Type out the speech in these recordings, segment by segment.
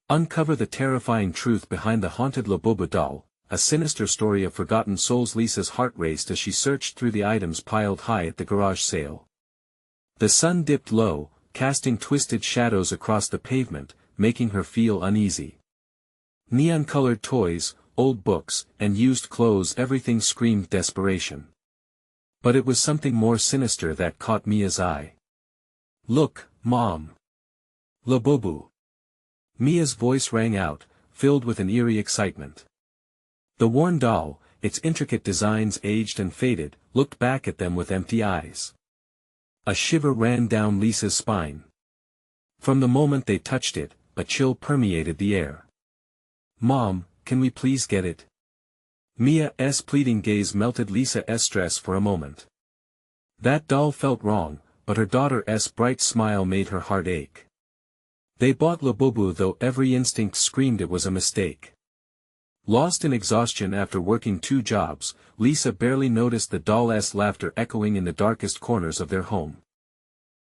Uncover the terrifying truth behind the haunted Labubu doll, a sinister story of forgotten souls. Lisa's heart raced as she searched through the items piled high at the garage sale. The sun dipped low, casting twisted shadows across the pavement, making her feel uneasy. Neon-colored toys, old books, and used clothes, everything screamed desperation. But it was something more sinister that caught Mia's eye. "Look, Mom! Labubu!" Mia's voice rang out, filled with an eerie excitement. The worn doll, its intricate designs aged and faded, looked back at them with empty eyes. A shiver ran down Lisa's spine. From the moment they touched it, a chill permeated the air. "Mom, can we please get it?" Mia's pleading gaze melted Lisa's stress for a moment. That doll felt wrong, but her daughter's bright smile made her heart ache. They bought Labubu, though every instinct screamed it was a mistake. Lost in exhaustion after working 2 jobs, Lisa barely noticed the doll's laughter echoing in the darkest corners of their home.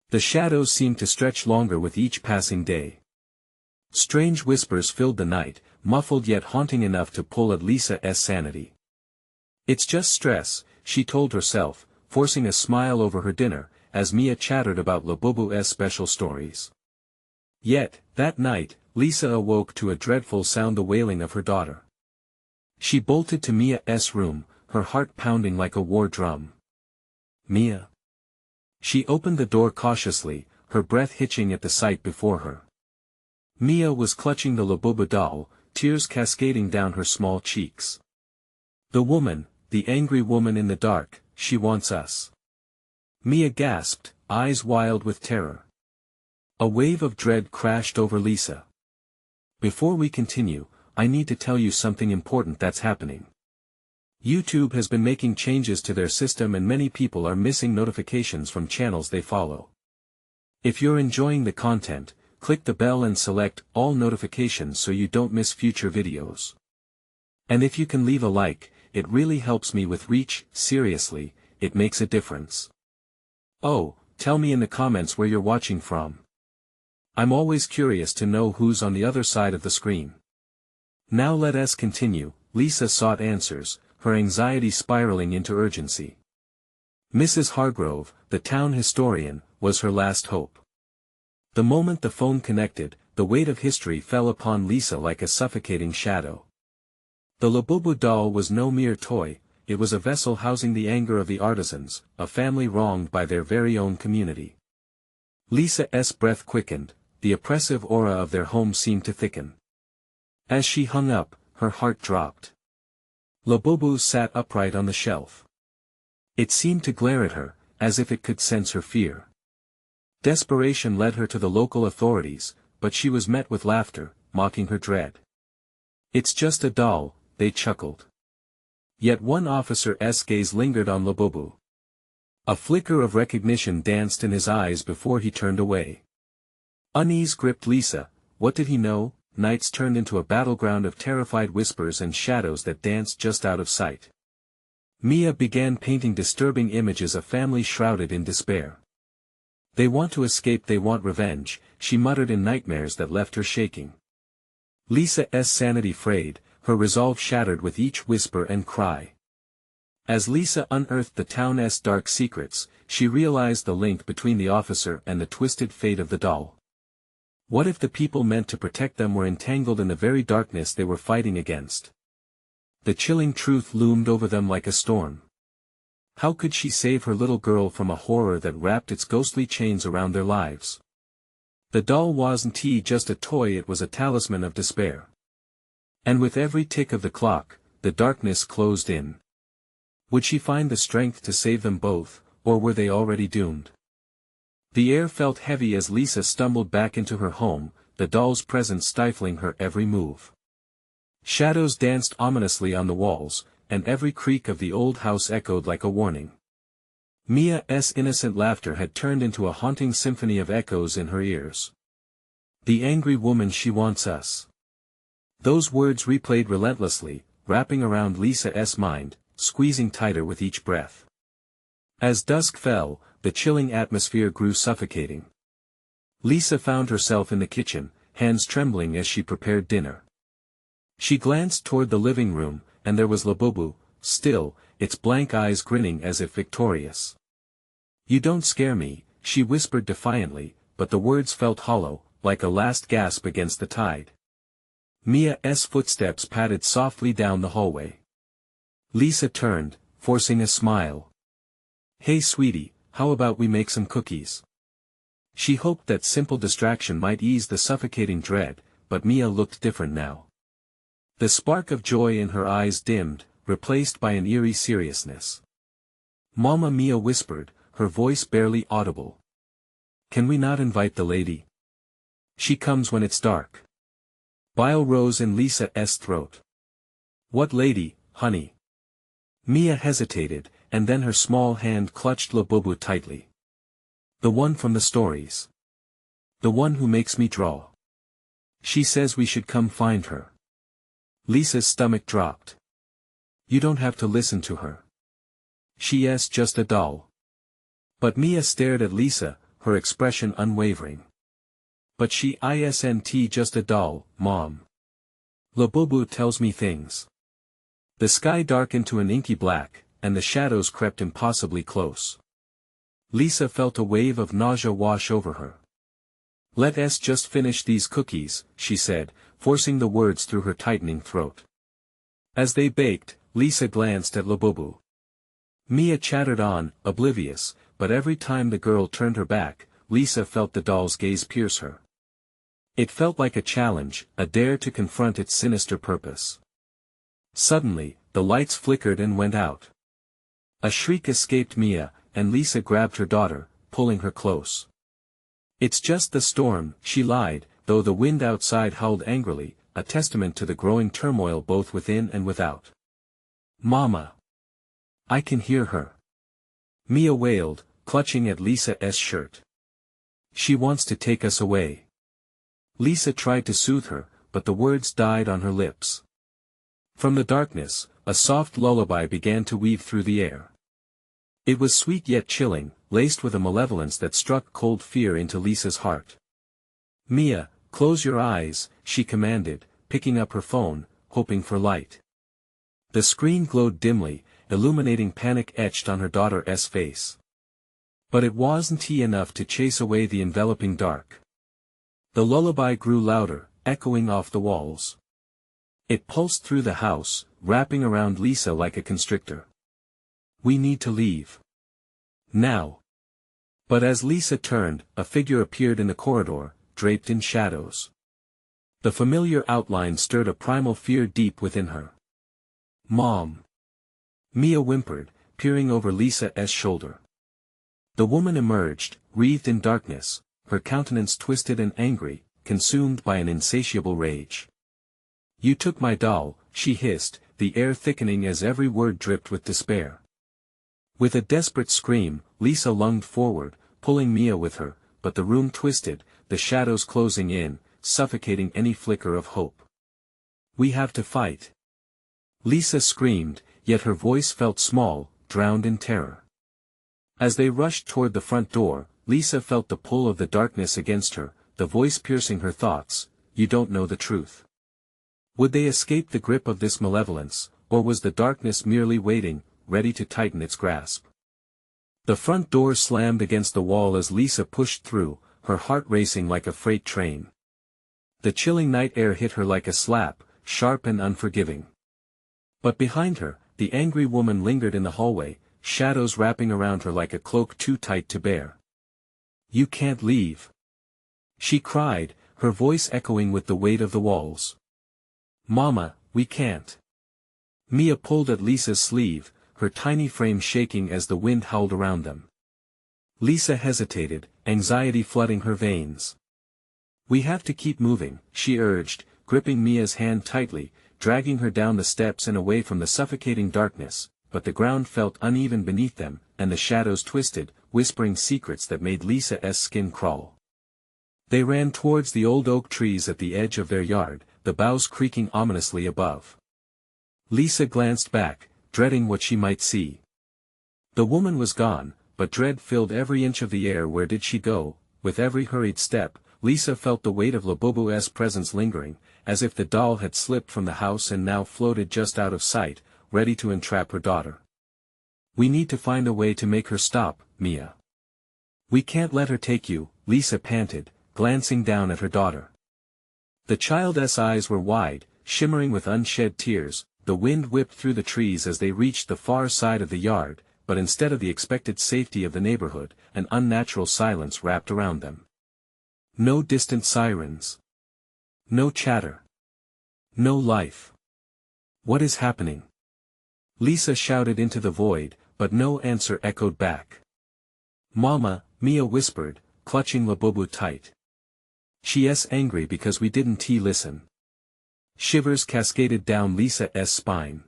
The shadows seemed to stretch longer with each passing day. Strange whispers filled the night, muffled yet haunting enough to pull at Lisa's sanity. "It's just stress," she told herself, forcing a smile over her dinner, as Mia chattered about Labubu's special stories. Yet, that night, Lisa awoke to a dreadful sound, the wailing of her daughter. She bolted to Mia's room, her heart pounding like a war drum. "Mia." She opened the door cautiously, her breath hitching at the sight before her. Mia was clutching the Labubu doll, tears cascading down her small cheeks. "The woman, the angry woman in the dark, she wants us." Mia gasped, eyes wild with terror. A wave of dread crashed over Lisa. "Before we continue, I need to tell you something important that's happening. YouTube has been making changes to their system and many people are missing notifications from channels they follow. If you're enjoying the content, click the bell and select all notifications so you don't miss future videos. And if you can leave a like, it really helps me with reach. Seriously, it makes a difference. Oh, tell me in the comments where you're watching from. I'm always curious to know who's on the other side of the screen. Now let us continue. Lisa sought answers, her anxiety spiraling into urgency. Mrs. Hargrove, the town historian, was her last hope. The moment the phone connected, the weight of history fell upon Lisa like a suffocating shadow. The Labubu doll was no mere toy, it was a vessel housing the anger of the artisans, a family wronged by their very own community. Lisa's breath quickened, the oppressive aura of their home seemed to thicken. As she hung up, her heart dropped. Labubu sat upright on the shelf. It seemed to glare at her, as if it could sense her fear. Desperation led her to the local authorities, but she was met with laughter, mocking her dread. "It's just a doll," they chuckled. Yet one officer's gaze lingered on Labubu. A flicker of recognition danced in his eyes before he turned away. Unease gripped Lisa. What did he know? Nights turned into a battleground of terrified whispers and shadows that danced just out of sight. Mia began painting disturbing images, a family shrouded in despair. "They want to escape, they want revenge," she muttered in nightmares that left her shaking. Lisa's sanity frayed, her resolve shattered with each whisper and cry. As Lisa unearthed the town's dark secrets, she realized the link between the officer and the twisted fate of the doll. What if the people meant to protect them were entangled in the very darkness they were fighting against? The chilling truth loomed over them like a storm. How could she save her little girl from a horror that wrapped its ghostly chains around their lives? The doll wasn't just a toy, it was a talisman of despair. And with every tick of the clock, the darkness closed in. Would she find the strength to save them both, or were they already doomed? The air felt heavy as Lisa stumbled back into her home, the doll's presence stifling her every move. Shadows danced ominously on the walls, and every creak of the old house echoed like a warning. Mia's innocent laughter had turned into a haunting symphony of echoes in her ears. "The angry woman, she wants us." Those words replayed relentlessly, wrapping around Lisa's mind, squeezing tighter with each breath. As dusk fell, the chilling atmosphere grew suffocating. Lisa found herself in the kitchen, hands trembling as she prepared dinner. She glanced toward the living room, and there was Labubu, still, its blank eyes grinning as if victorious. "You don't scare me," she whispered defiantly, but the words felt hollow, like a last gasp against the tide. Mia's footsteps padded softly down the hallway. Lisa turned, forcing a smile. "Hey sweetie, how about we make some cookies?" She hoped that simple distraction might ease the suffocating dread, but Mia looked different now. The spark of joy in her eyes dimmed, replaced by an eerie seriousness. "Mama," Mia whispered, her voice barely audible. "Can we not invite the lady? She comes when it's dark." Bile rose in Lisa's throat. "What lady, honey?" Mia hesitated, and then her small hand clutched Labubu tightly. "The one from the stories. The one who makes me draw. She says we should come find her." Lisa's stomach dropped. "You don't have to listen to her. She's just a doll." But Mia stared at Lisa, her expression unwavering. "But she isn't just a doll, Mom. Labubu tells me things." The sky darkened to an inky black, and the shadows crept impossibly close. Lisa felt a wave of nausea wash over her. "Let us just finish these cookies," she said, forcing the words through her tightening throat. As they baked, Lisa glanced at Labubu. Mia chattered on, oblivious, but every time the girl turned her back, Lisa felt the doll's gaze pierce her. It felt like a challenge, a dare to confront its sinister purpose. Suddenly, the lights flickered and went out. A shriek escaped Mia, and Lisa grabbed her daughter, pulling her close. "It's just the storm," she lied, though the wind outside howled angrily, a testament to the growing turmoil both within and without. "Mama! I can hear her!" Mia wailed, clutching at Lisa's shirt. "She wants to take us away." Lisa tried to soothe her, but the words died on her lips. From the darkness, a soft lullaby began to weave through the air. It was sweet yet chilling, laced with a malevolence that struck cold fear into Lisa's heart. "Mia, close your eyes," she commanded, picking up her phone, hoping for light. The screen glowed dimly, illuminating panic etched on her daughter's face. But it wasn't enough to chase away the enveloping dark. The lullaby grew louder, echoing off the walls. It pulsed through the house, wrapping around Lisa like a constrictor. "We need to leave. Now." But as Lisa turned, a figure appeared in the corridor, draped in shadows. The familiar outline stirred a primal fear deep within her. "Mom!" Mia whimpered, peering over Lisa's shoulder. The woman emerged, wreathed in darkness, her countenance twisted and angry, consumed by an insatiable rage. "You took my doll," she hissed, the air thickening as every word dripped with despair. With a desperate scream, Lisa lunged forward, pulling Mia with her, but the room twisted, the shadows closing in, suffocating any flicker of hope. "We have to fight." Lisa screamed, yet her voice felt small, drowned in terror. As they rushed toward the front door, Lisa felt the pull of the darkness against her, the voice piercing her thoughts, "You don't know the truth." Would they escape the grip of this malevolence, or was the darkness merely waiting, ready to tighten its grasp? The front door slammed against the wall as Lisa pushed through, her heart racing like a freight train. The chilling night air hit her like a slap, sharp and unforgiving. But behind her, the angry woman lingered in the hallway, shadows wrapping around her like a cloak too tight to bear. "You can't leave!" she cried, her voice echoing with the weight of the walls. "Mama, we can't." Mia pulled at Lisa's sleeve, her tiny frame shaking as the wind howled around them. Lisa hesitated, anxiety flooding her veins. "We have to keep moving," she urged, gripping Mia's hand tightly, dragging her down the steps and away from the suffocating darkness, but the ground felt uneven beneath them, and the shadows twisted, whispering secrets that made Lisa's skin crawl. They ran towards the old oak trees at the edge of their yard, the boughs creaking ominously above. Lisa glanced back, dreading what she might see. The woman was gone, but dread filled every inch of the air. Where did she go? With every hurried step, Lisa felt the weight of Labubu's presence lingering, as if the doll had slipped from the house and now floated just out of sight, ready to entrap her daughter. "We need to find a way to make her stop, Mia. We can't let her take you," Lisa panted, glancing down at her daughter. The child's eyes were wide, shimmering with unshed tears. The wind whipped through the trees as they reached the far side of the yard, but instead of the expected safety of the neighborhood, an unnatural silence wrapped around them. No distant sirens. No chatter. No life. "What is happening?" Lisa shouted into the void, but no answer echoed back. "Mama," Mia whispered, clutching Labubu tight. "She's angry because we didn't listen." Shivers cascaded down Lisa's spine.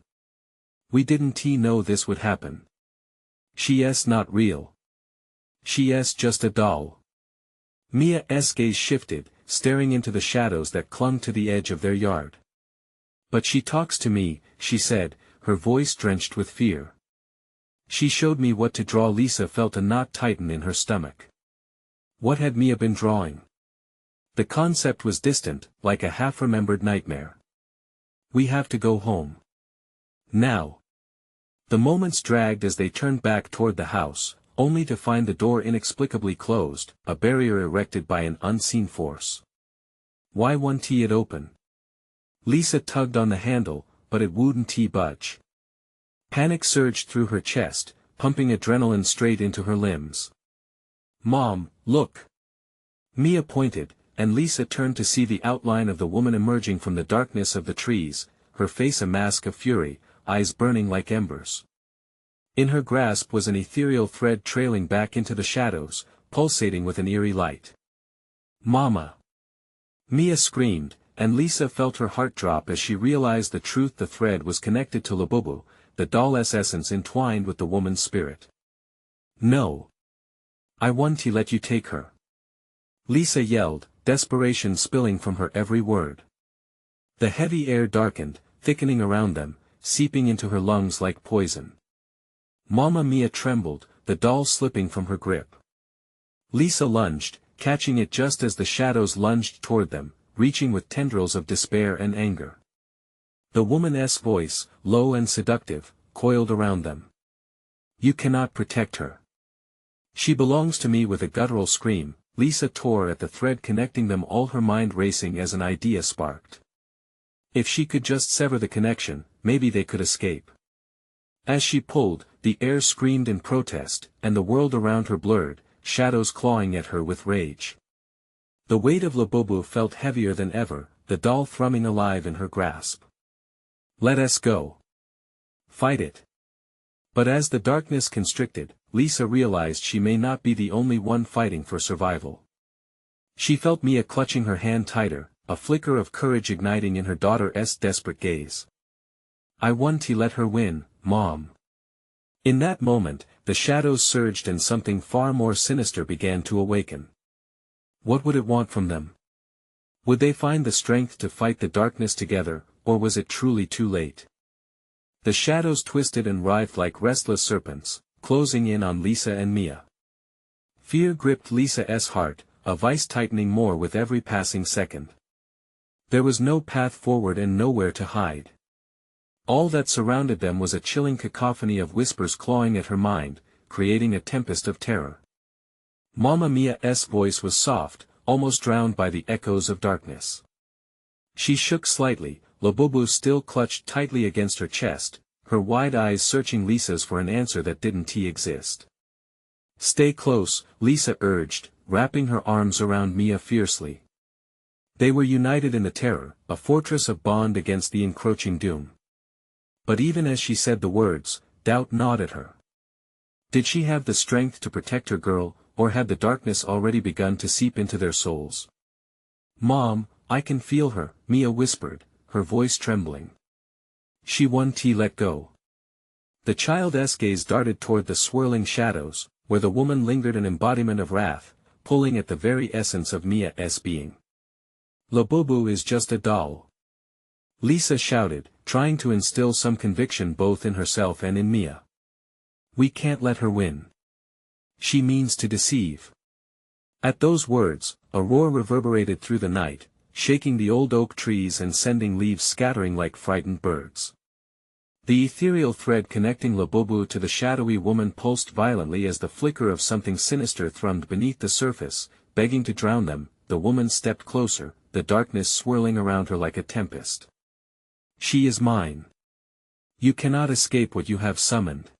"We didn't know this would happen. She's not real. She's just a doll." Mia's gaze shifted, staring into the shadows that clung to the edge of their yard. "But she talks to me," she said, her voice drenched with fear. "She showed me what to draw." Lisa felt a knot tighten in her stomach. What had Mia been drawing? The concept was distant, like a half-remembered nightmare. "We have to go home. Now." The moments dragged as they turned back toward the house, only to find the door inexplicably closed, a barrier erected by an unseen force. Why wouldn't it open? Lisa tugged on the handle, but it wouldn't budge. Panic surged through her chest, pumping adrenaline straight into her limbs. "Mom, look!" Mia pointed, and Lisa turned to see the outline of the woman emerging from the darkness of the trees, her face a mask of fury, eyes burning like embers. In her grasp was an ethereal thread trailing back into the shadows, pulsating with an eerie light. "Mama!" Mia screamed, and Lisa felt her heart drop as she realized the truth. The thread was connected to Labubu, the doll's essence entwined with the woman's spirit. "No! I won't let you take her!" Lisa yelled, desperation spilling from her every word. The heavy air darkened, thickening around them, seeping into her lungs like poison. "Mama!" Mia trembled, the doll slipping from her grip. Lisa lunged, catching it just as the shadows lunged toward them, reaching with tendrils of despair and anger. The woman's voice, low and seductive, coiled around them. "You cannot protect her. She belongs to me." With a guttural scream, Lisa tore at the thread connecting them all, her mind racing as an idea sparked. If she could just sever the connection, maybe they could escape. As she pulled, the air screamed in protest, and the world around her blurred, shadows clawing at her with rage. The weight of Labubu felt heavier than ever, the doll thrumming alive in her grasp. "Let us go. Fight it." But as the darkness constricted, Lisa realized she may not be the only one fighting for survival. She felt Mia clutching her hand tighter, a flicker of courage igniting in her daughter's desperate gaze. "I won't let her win, Mom." In that moment, the shadows surged and something far more sinister began to awaken. What would it want from them? Would they find the strength to fight the darkness together, or was it truly too late? The shadows twisted and writhed like restless serpents, closing in on Lisa and Mia. Fear gripped Lisa's heart, a vice tightening more with every passing second. There was no path forward and nowhere to hide. All that surrounded them was a chilling cacophony of whispers clawing at her mind, creating a tempest of terror. Mama Mia's voice was soft, almost drowned by the echoes of darkness. She shook slightly, Labubu still clutched tightly against her chest, her wide eyes searching Lisa's for an answer that didn't exist. "Stay close," Lisa urged, wrapping her arms around Mia fiercely. They were united in the terror, a fortress of bond against the encroaching doom. But even as she said the words, doubt gnawed at her. Did she have the strength to protect her girl, or had the darkness already begun to seep into their souls? "Mom, I can feel her," Mia whispered, her voice trembling. She won't let go. The child's gaze darted toward the swirling shadows, where the woman lingered, an embodiment of wrath, pulling at the very essence of Mia's being. "Labubu is just a doll," Lisa shouted, trying to instill some conviction both in herself and in Mia. "We can't let her win. She means to deceive." At those words, A roar reverberated through the night, shaking the old oak trees and sending leaves scattering like frightened birds. The ethereal thread connecting Labubu to the shadowy woman pulsed violently as the flicker of something sinister thrummed beneath the surface, begging to drown them. The woman stepped closer, the darkness swirling around her like a tempest. She is mine. You cannot escape what you have summoned.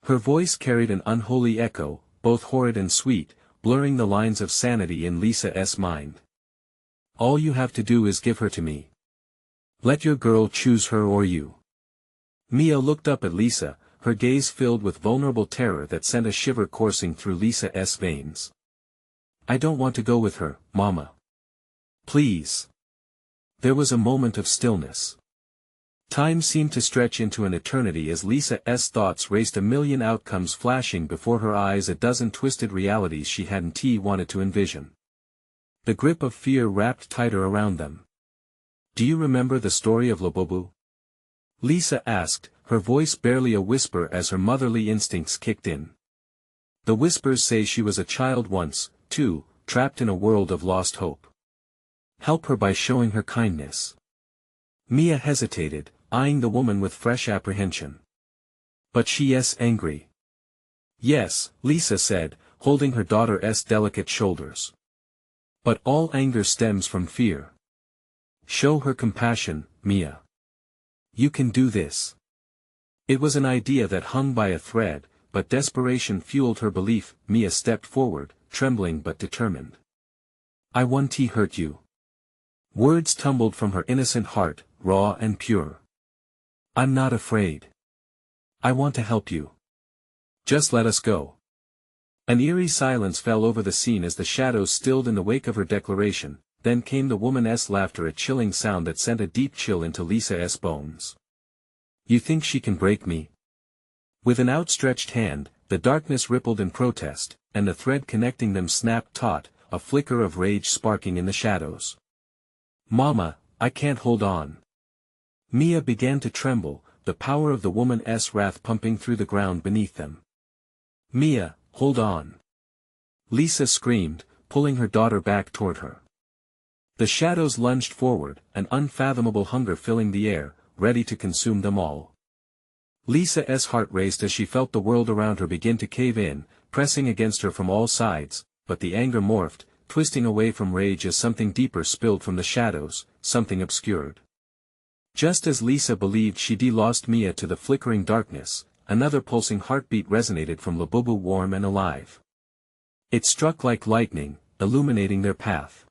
Her voice carried an unholy echo, both horrid and sweet, blurring the lines of sanity in Lisa's mind. All you have to do is give her to me. Let your girl choose her or you. Mia looked up at Lisa, her gaze filled with vulnerable terror that sent a shiver coursing through Lisa's veins. I don't want to go with her, Mama. Please. There was a moment of stillness. Time seemed to stretch into an eternity as Lisa's thoughts raced, a million outcomes flashing before her eyes, a dozen twisted realities she hadn't wanted to envision. The grip of fear wrapped tighter around them. Do you remember the story of Labubu? Lisa asked, her voice barely a whisper as her motherly instincts kicked in. The whispers say she was a child once, too, trapped in a world of lost hope. Help her by showing her kindness. Mia hesitated, eyeing the woman with fresh apprehension. But she's angry. Yes, Lisa said, holding her daughter's delicate shoulders. But all anger stems from fear. Show her compassion, Mia. You can do this. It was an idea that hung by a thread, but desperation fueled her belief. Mia stepped forward, trembling but determined. I won't hurt you. Words tumbled from her innocent heart, raw and pure. I'm not afraid. I want to help you. Just let us go. An eerie silence fell over the scene as the shadows stilled in the wake of her declaration. Then came the woman's laughter, a chilling sound that sent a deep chill into Lisa's bones. You think she can break me? With an outstretched hand, the darkness rippled in protest, and the thread connecting them snapped taut, a flicker of rage sparking in the shadows. Mama, I can't hold on. Mia began to tremble, the power of the woman's wrath pumping through the ground beneath them. Mia, hold on. Lisa screamed, pulling her daughter back toward her. The shadows lunged forward, an unfathomable hunger filling the air, ready to consume them all. Lisa's heart raced as she felt the world around her begin to cave in, pressing against her from all sides, but the anger morphed, twisting away from rage as something deeper spilled from the shadows, something obscured. Just as Lisa believed she'd lost Mia to the flickering darkness, another pulsing heartbeat resonated from Labubu, warm and alive. It struck like lightning, illuminating their path.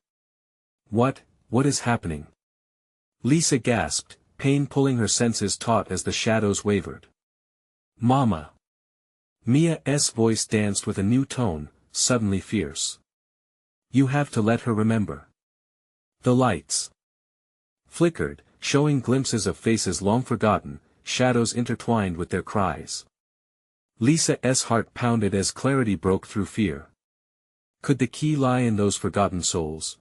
What is happening? Lisa gasped, pain pulling her senses taut as the shadows wavered. Mama! Mia's voice danced with a new tone, suddenly fierce. You have to let her remember. The lights flickered, showing glimpses of faces long forgotten, shadows intertwined with their cries. Lisa's heart pounded as clarity broke through fear. Could the key lie in those forgotten souls?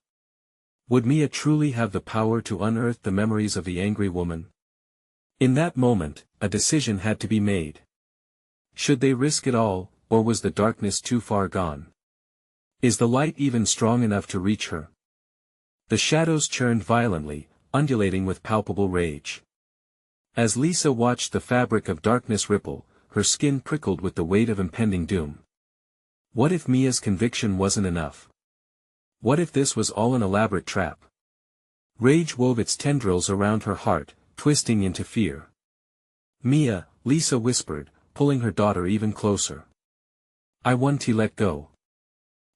Would Mia truly have the power to unearth the memories of the angry woman? In that moment, a decision had to be made. Should they risk it all, or was the darkness too far gone? Is the light even strong enough to reach her? The shadows churned violently, undulating with palpable rage. As Lisa watched the fabric of darkness ripple, her skin prickled with the weight of impending doom. What if Mia's conviction wasn't enough? What if this was all an elaborate trap? Rage wove its tendrils around her heart, twisting into fear. Mia, Lisa whispered, pulling her daughter even closer. I want to let go.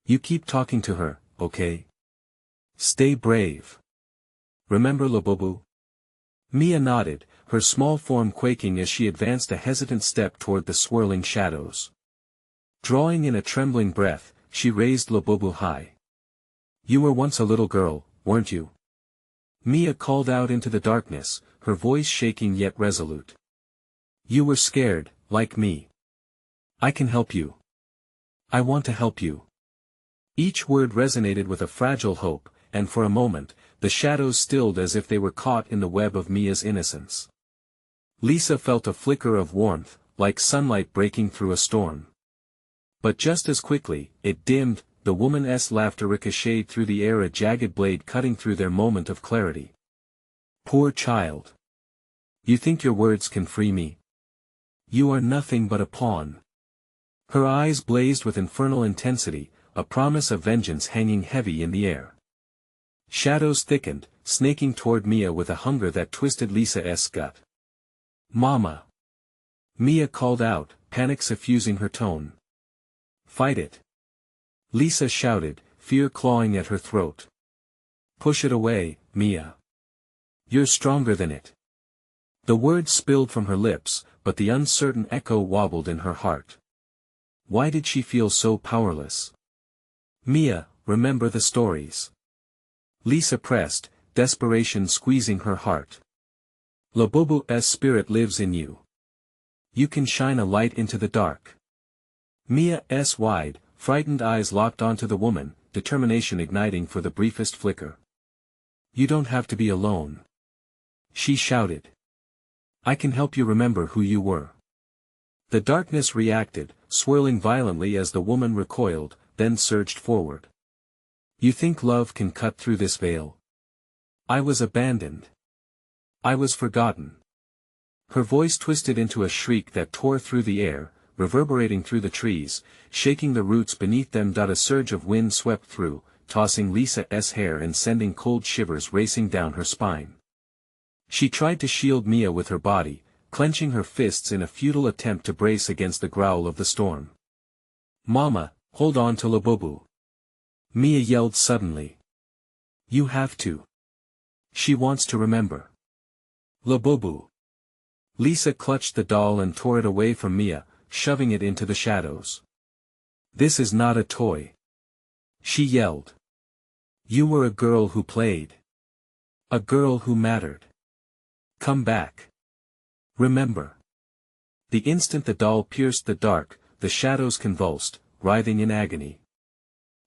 You keep talking to her, okay? Stay brave. Remember Labubu? Mia nodded, her small form quaking as she advanced a hesitant step toward the swirling shadows. Drawing in a trembling breath, she raised Labubu high. You were once a little girl, weren't you? Mia called out into the darkness, her voice shaking yet resolute. You were scared, like me. I can help you. I want to help you. Each word resonated with a fragile hope, and for a moment, the shadows stilled as if they were caught in the web of Mia's innocence. Lisa felt a flicker of warmth, like sunlight breaking through a storm. But just as quickly, it dimmed, the woman's laughter ricocheted through the air, a jagged blade cutting through their moment of clarity. Poor child. You think your words can free me? You are nothing but a pawn. Her eyes blazed with infernal intensity, a promise of vengeance hanging heavy in the air. Shadows thickened, snaking toward Mia with a hunger that twisted Lisa's gut. Mama! Mia called out, panic suffusing her tone. Fight it! Lisa shouted, fear clawing at her throat. Push it away, Mia. You're stronger than it. The words spilled from her lips, but the uncertain echo wobbled in her heart. Why did she feel so powerless? Mia, remember the stories. Lisa pressed, desperation squeezing her heart. Labubu's spirit lives in you. You can shine a light into the dark. Mia's wide, frightened eyes locked onto the woman, determination igniting for the briefest flicker. You don't have to be alone. She shouted. I can help you remember who you were. The darkness reacted, swirling violently as the woman recoiled, then surged forward. You think love can cut through this veil? I was abandoned. I was forgotten. Her voice twisted into a shriek that tore through the air, reverberating through the trees, shaking the roots beneath them. A surge of wind swept through, tossing Lisa's hair and sending cold shivers racing down her spine. She tried to shield Mia with her body, clenching her fists in a futile attempt to brace against the growl of the storm. Mama, hold on to Labubu. Mia yelled suddenly. You have to. She wants to remember. Labubu. Lisa clutched the doll and tore it away from Mia, shoving it into the shadows. This is not a toy. She yelled. You were a girl who played. A girl who mattered. Come back. Remember. The instant the doll pierced the dark, the shadows convulsed, writhing in agony.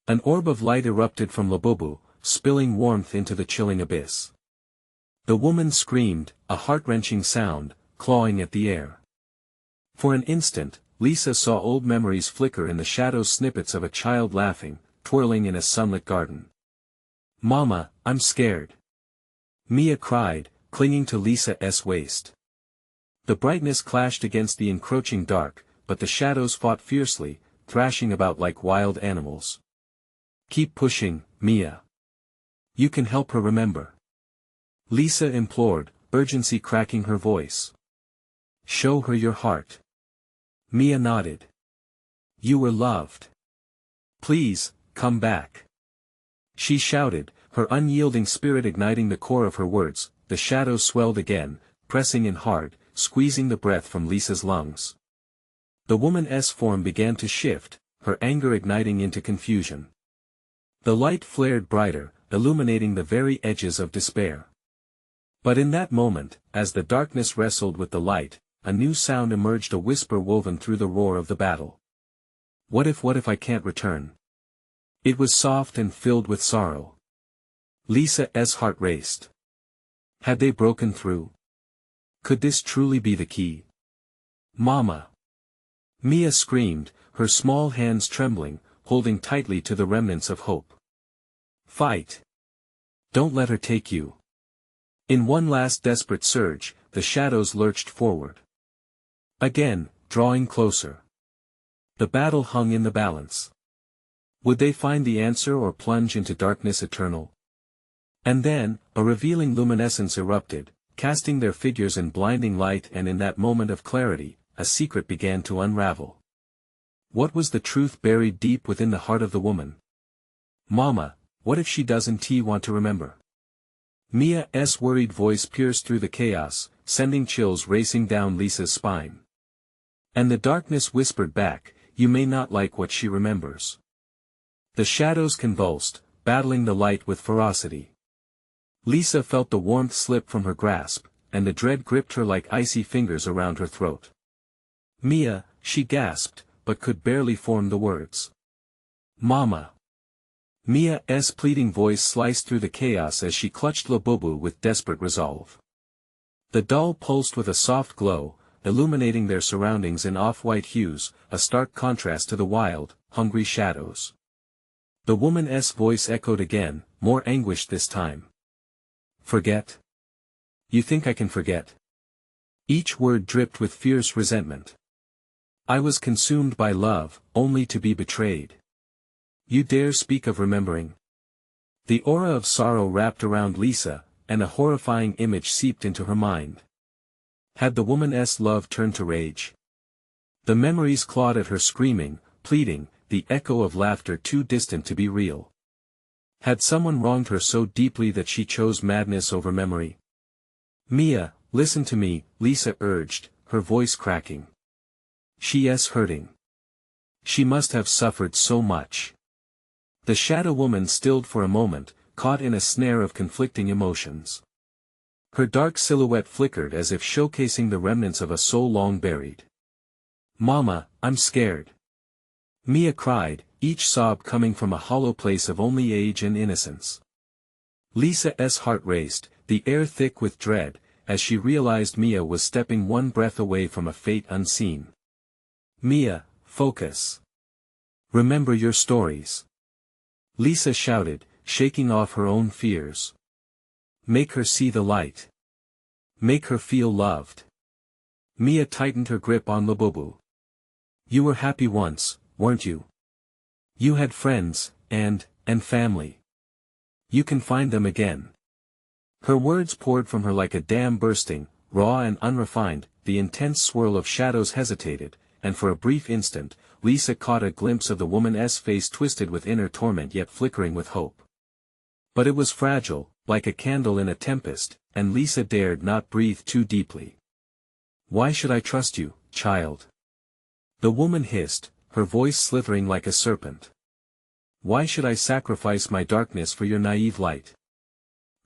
An orb of light erupted from Labubu, spilling warmth into the chilling abyss. The woman screamed, a heart-wrenching sound, clawing at the air. For an instant, Lisa saw old memories flicker in the shadows, snippets of a child laughing, twirling in a sunlit garden. Mama, I'm scared. Mia cried, clinging to Lisa's waist. The brightness clashed against the encroaching dark, but the shadows fought fiercely, thrashing about like wild animals. Keep pushing, Mia. You can help her remember. Lisa implored, urgency cracking her voice. Show her your heart. Mia nodded. You were loved. Please, come back. She shouted, her unyielding spirit igniting the core of her words. The shadows swelled again, pressing in hard, squeezing the breath from Lisa's lungs. The woman's form began to shift, her anger igniting into confusion. The light flared brighter, illuminating the very edges of despair. But in that moment, as the darkness wrestled with the light, a new sound emerged, a whisper woven through the roar of the battle. What if I can't return? It was soft and filled with sorrow. Lisa's heart raced. Had they broken through? Could this truly be the key? Mama! Mia screamed, her small hands trembling, holding tightly to the remnants of hope. Fight! Don't let her take you. In one last desperate surge, the shadows lurched forward. Again, drawing closer. The battle hung in the balance. Would they find the answer or plunge into darkness eternal? And then, a revealing luminescence erupted, casting their figures in blinding light, and in that moment of clarity, a secret began to unravel. What was the truth buried deep within the heart of the woman? Mama, what if she doesn't want to remember? Mia's worried voice pierced through the chaos, sending chills racing down Lisa's spine. And the darkness whispered back, you may not like what she remembers. The shadows convulsed, battling the light with ferocity. Lisa felt the warmth slip from her grasp, and the dread gripped her like icy fingers around her throat. Mia, she gasped, but could barely form the words. Mama. Mia's pleading voice sliced through the chaos as she clutched Labubu with desperate resolve. The doll pulsed with a soft glow, illuminating their surroundings in off-white hues, a stark contrast to the wild, hungry shadows. The woman's voice echoed again, more anguished this time. Forget? You think I can forget? Each word dripped with fierce resentment. I was consumed by love, only to be betrayed. You dare speak of remembering? The aura of sorrow wrapped around Lisa, and a horrifying image seeped into her mind. Had the woman's love turned to rage? The memories clawed at her, screaming, pleading, the echo of laughter too distant to be real. Had someone wronged her so deeply that she chose madness over memory? Mia, listen to me, Lisa urged, her voice cracking. She's hurting. She must have suffered so much. The shadow woman stilled for a moment, caught in a snare of conflicting emotions. Her dark silhouette flickered as if showcasing the remnants of a soul long buried. Mama, I'm scared. Mia cried, each sob coming from a hollow place of only age and innocence. Lisa's heart raced, the air thick with dread, as she realized Mia was stepping one breath away from a fate unseen. Mia, focus. Remember your stories. Lisa shouted, shaking off her own fears. Make her see the light. Make her feel loved. Mia tightened her grip on Labubu. You were happy once, weren't you? You had friends, and family. You can find them again. Her words poured from her like a dam bursting, raw and unrefined. The intense swirl of shadows hesitated, and for a brief instant, Lisa caught a glimpse of the woman's face twisted with inner torment yet flickering with hope. But it was fragile, like a candle in a tempest, and Lisa dared not breathe too deeply. Why should I trust you, child? The woman hissed, her voice slithering like a serpent. Why should I sacrifice my darkness for your naive light?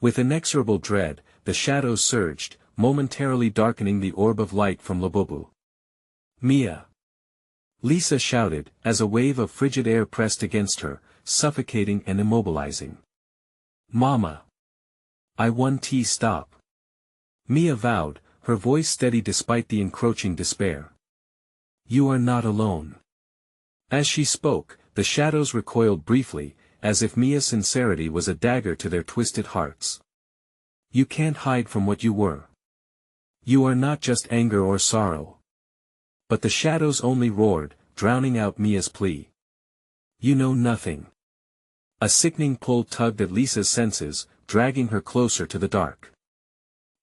With inexorable dread, the shadows surged, momentarily darkening the orb of light from Labubu. Mia! Lisa shouted, as a wave of frigid air pressed against her, suffocating and immobilizing. Mama! I want to stop. Mia vowed, her voice steady despite the encroaching despair. You are not alone. As she spoke, the shadows recoiled briefly, as if Mia's sincerity was a dagger to their twisted hearts. You can't hide from what you were. You are not just anger or sorrow. But the shadows only roared, drowning out Mia's plea. You know nothing. A sickening pull tugged at Lisa's senses, dragging her closer to the dark.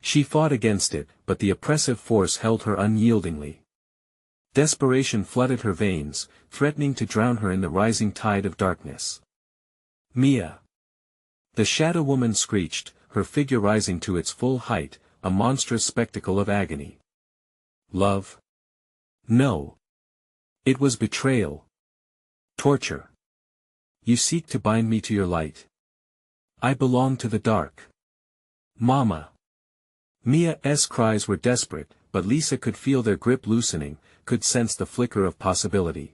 She fought against it, but the oppressive force held her unyieldingly. Desperation flooded her veins, threatening to drown her in the rising tide of darkness. Mia! The shadow woman screeched, her figure rising to its full height, a monstrous spectacle of agony. Love? No. It was betrayal. Torture. You seek to bind me to your light. I belong to the dark. Mama! Mia's cries were desperate, but Lisa could feel their grip loosening, could sense the flicker of possibility.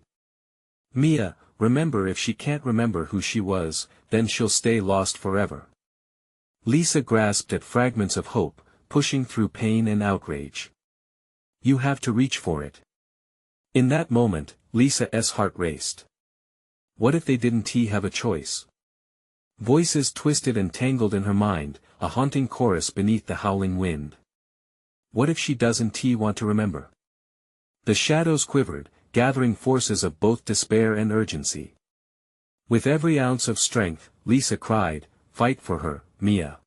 Mia, remember, if she can't remember who she was, then she'll stay lost forever. Lisa grasped at fragments of hope, pushing through pain and outrage. You have to reach for it. In that moment, Lisa's heart raced. What if they didn't have a choice? Voices twisted and tangled in her mind, a haunting chorus beneath the howling wind. What if she doesn't want to remember? The shadows quivered, gathering forces of both despair and urgency. With every ounce of strength, Lisa cried, fight for her, Mia.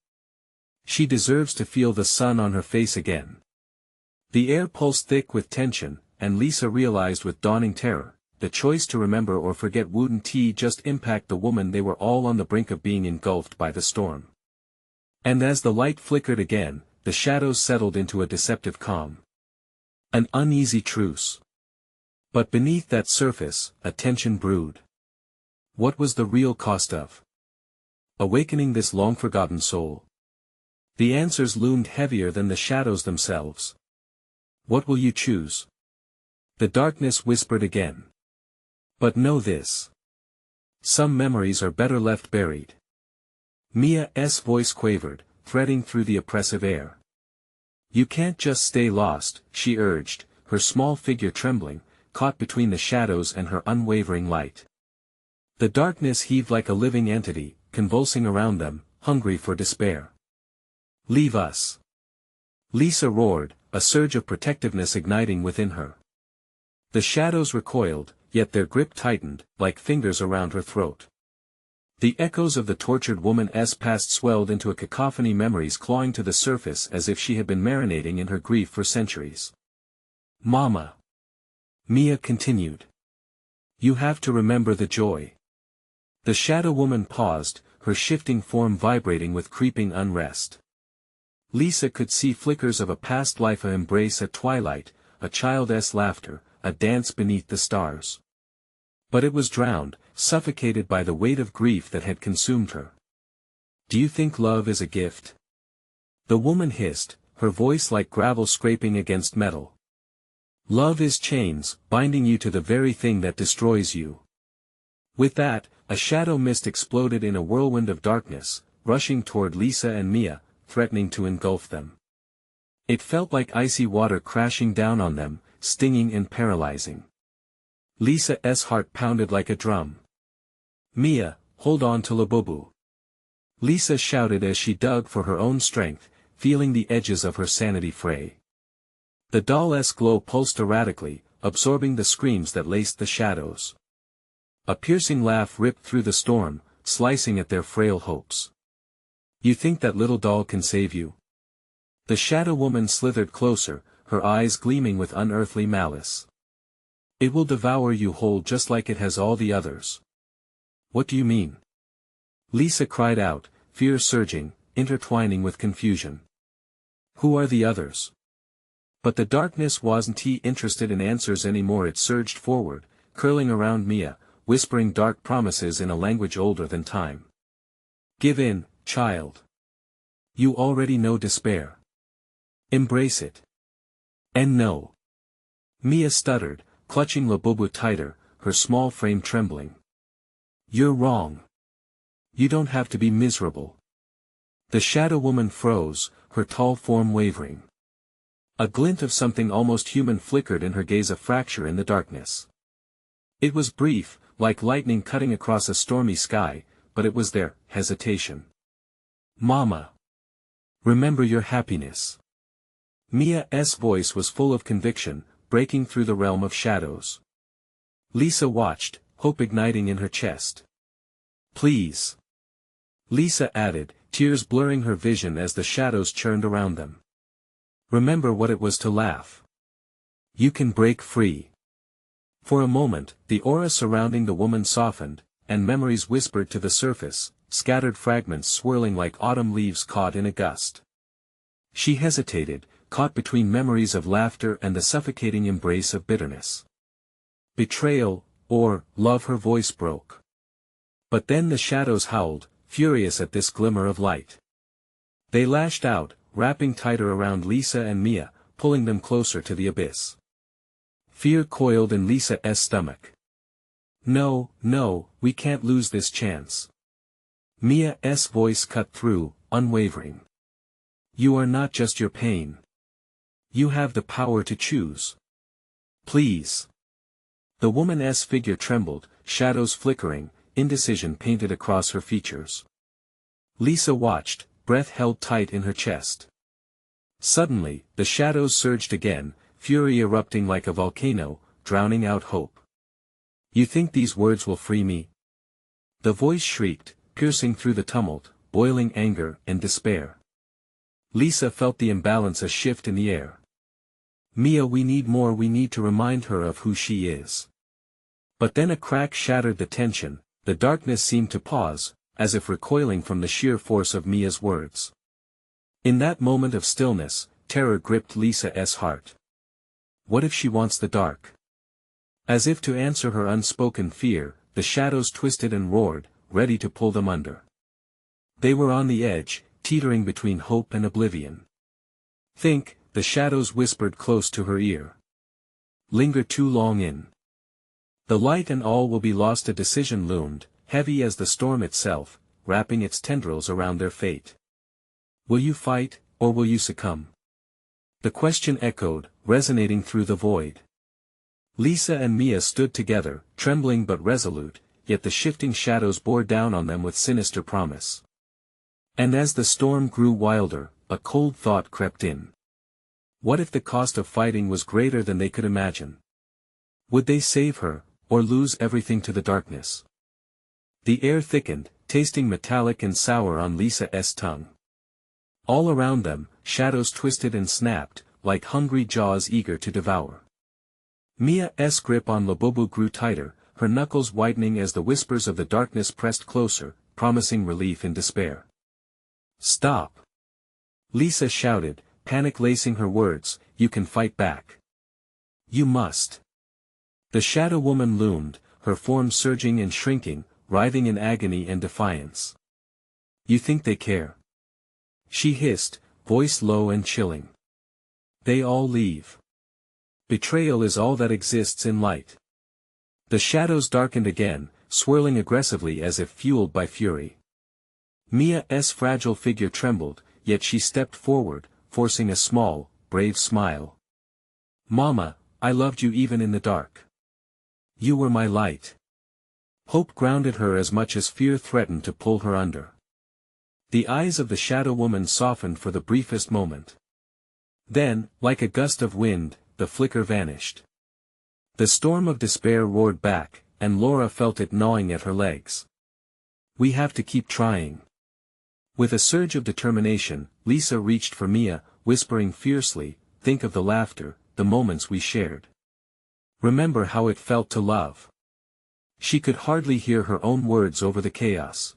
She deserves to feel the sun on her face again. The air pulsed thick with tension, and Lisa realized with dawning terror, the choice to remember or forget wouldn't just impact the woman. They were all on the brink of being engulfed by the storm. And as the light flickered again, the shadows settled into a deceptive calm. An uneasy truce. But beneath that surface, a tension brewed. What was the real cost of awakening this long-forgotten soul? The answers loomed heavier than the shadows themselves. What will you choose? The darkness whispered again. But know this. Some memories are better left buried. Mia's voice quavered, threading through the oppressive air. You can't just stay lost, she urged, her small figure trembling, caught between the shadows and her unwavering light. The darkness heaved like a living entity, convulsing around them, hungry for despair. "Leave us!" Lisa roared, a surge of protectiveness igniting within her. The shadows recoiled, yet their grip tightened, like fingers around her throat. The echoes of the tortured woman's past swelled into a cacophony, memories clawing to the surface as if she had been marinating in her grief for centuries. "Mama," Mia continued. "You have to remember the joy." The shadow woman paused, her shifting form vibrating with creeping unrest. Lisa could see flickers of a past life, a embrace at twilight, a child's laughter, a dance beneath the stars. But it was drowned, suffocated by the weight of grief that had consumed her. "Do you think love is a gift?" the woman hissed, her voice like gravel scraping against metal. "Love is chains, binding you to the very thing that destroys you." With that, a shadow mist exploded in a whirlwind of darkness, rushing toward Lisa and Mia, threatening to engulf them. It felt like icy water crashing down on them, stinging and paralyzing. Lisa's heart pounded like a drum. "Mia, hold on to Labubu!" Lisa shouted as she dug for her own strength, feeling the edges of her sanity fray. The doll's glow pulsed erratically, absorbing the screams that laced the shadows. A piercing laugh ripped through the storm, slicing at their frail hopes. "You think that little doll can save you?" The shadow woman slithered closer, her eyes gleaming with unearthly malice. "It will devour you whole just like it has all the others." "What do you mean?" Lisa cried out, fear surging, intertwining with confusion. "Who are the others?" But the darkness wasn't interested in answers anymore. It surged forward, curling around Mia, whispering dark promises in a language older than time. "Give in, child. You already know despair. Embrace it. And know." Mia stuttered, clutching Labubu tighter, her small frame trembling. "You're wrong. You don't have to be miserable." The shadow woman froze, her tall form wavering. A glint of something almost human flickered in her gaze, a fracture in the darkness. It was brief, like lightning cutting across a stormy sky, but it was there, hesitation. "Mama. Remember your happiness." Mia's voice was full of conviction, breaking through the realm of shadows. Lisa watched, hope igniting in her chest. "Please." Lisa added, tears blurring her vision as the shadows churned around them. "Remember what it was to laugh. You can break free." For a moment, the aura surrounding the woman softened, and memories whispered to the surface, scattered fragments swirling like autumn leaves caught in a gust. She hesitated, caught between memories of laughter and the suffocating embrace of bitterness. Betrayal, or love? Her voice broke. But then the shadows howled, furious at this glimmer of light. They lashed out, wrapping tighter around Lisa and Mia, pulling them closer to the abyss. Fear coiled in Lisa's stomach. "No, no, we can't lose this chance." Mia's voice cut through, unwavering. "You are not just your pain. You have the power to choose. Please." The woman's figure trembled, shadows flickering, indecision painted across her features. Lisa watched, breath held tight in her chest. Suddenly, the shadows surged again, fury erupting like a volcano, drowning out hope. "You think these words will free me?" The voice shrieked, piercing through the tumult, boiling anger and despair. Lisa felt the imbalance, a shift in the air. "Mia, we need more. We need to remind her of who she is." But then a crack shattered the tension, the darkness seemed to pause, as if recoiling from the sheer force of Mia's words. In that moment of stillness, terror gripped Lisa's heart. What if she wants the dark? As if to answer her unspoken fear, the shadows twisted and roared, ready to pull them under. They were on the edge, teetering between hope and oblivion. "Think," the shadows whispered close to her ear. "Linger too long in the light and all will be lost." A decision loomed, heavy as the storm itself, wrapping its tendrils around their fate. Will you fight, or will you succumb? The question echoed, resonating through the void. Lisa and Mia stood together, trembling but resolute, yet the shifting shadows bore down on them with sinister promise. And as the storm grew wilder, a cold thought crept in. What if the cost of fighting was greater than they could imagine? Would they save her, or lose everything to the darkness? The air thickened, tasting metallic and sour on Lisa's tongue. All around them, shadows twisted and snapped, like hungry jaws eager to devour. Mia's grip on Labubu grew tighter, her knuckles widening as the whispers of the darkness pressed closer, promising relief in despair. "Stop!" Lisa shouted, panic lacing her words, "You can fight back. You must." The shadow woman loomed, her form surging and shrinking, writhing in agony and defiance. "You think they care?" she hissed, voice low and chilling. "They all leave. Betrayal is all that exists in light." The shadows darkened again, swirling aggressively as if fueled by fury. Mia's fragile figure trembled, yet she stepped forward, forcing a small, brave smile. "Mama, I loved you even in the dark. You were my light." Hope grounded her as much as fear threatened to pull her under. The eyes of the shadow woman softened for the briefest moment. Then, like a gust of wind, the flicker vanished. The storm of despair roared back, and Laura felt it gnawing at her legs. "We have to keep trying." With a surge of determination, Lisa reached for Mia, whispering fiercely, "Think of the laughter, the moments we shared. Remember how it felt to love." She could hardly hear her own words over the chaos.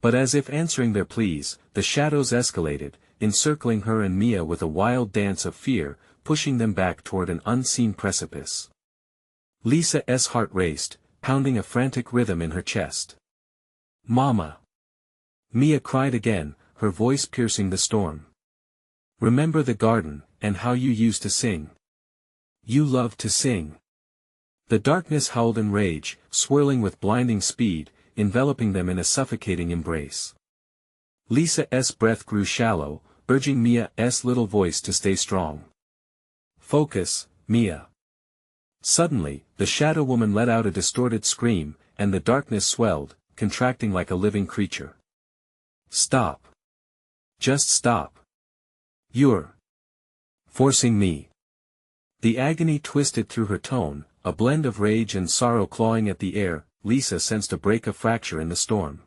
But as if answering their pleas, the shadows escalated, encircling her and Mia with a wild dance of fear, pushing them back toward an unseen precipice. Lisa's heart raced, pounding a frantic rhythm in her chest. "Mama!" Mia cried again, her voice piercing the storm. "Remember the garden, and how you used to sing. You loved to sing." The darkness howled in rage, swirling with blinding speed, enveloping them in a suffocating embrace. Lisa's breath grew shallow, urging Mia's little voice to stay strong. "Focus, Mia." Suddenly, the shadow woman let out a distorted scream, and the darkness swelled, contracting like a living creature. "Stop. Just stop. You're forcing me." The agony twisted through her tone, a blend of rage and sorrow clawing at the air. Lisa sensed a break, a fracture in the storm.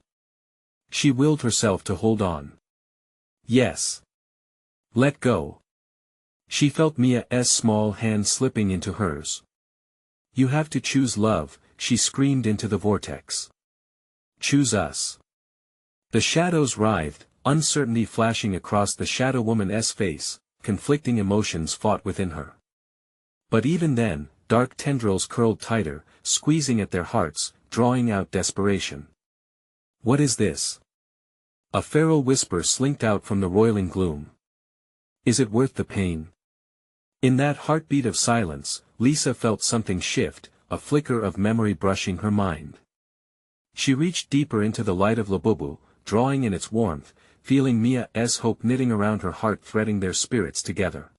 She willed herself to hold on. "Yes. Let go." She felt Mia's small hand slipping into hers. "You have to choose love," she screamed into the vortex. "Choose us." The shadows writhed, uncertainty flashing across the shadow woman's face, conflicting emotions fought within her. But even then, dark tendrils curled tighter, squeezing at their hearts, drawing out desperation. "What is this?" A feral whisper slinked out from the roiling gloom. "Is it worth the pain?" In that heartbeat of silence, Lisa felt something shift, a flicker of memory brushing her mind. She reached deeper into the light of Labubu, drawing in its warmth, feeling Mia's hope knitting around her heart, threading their spirits together.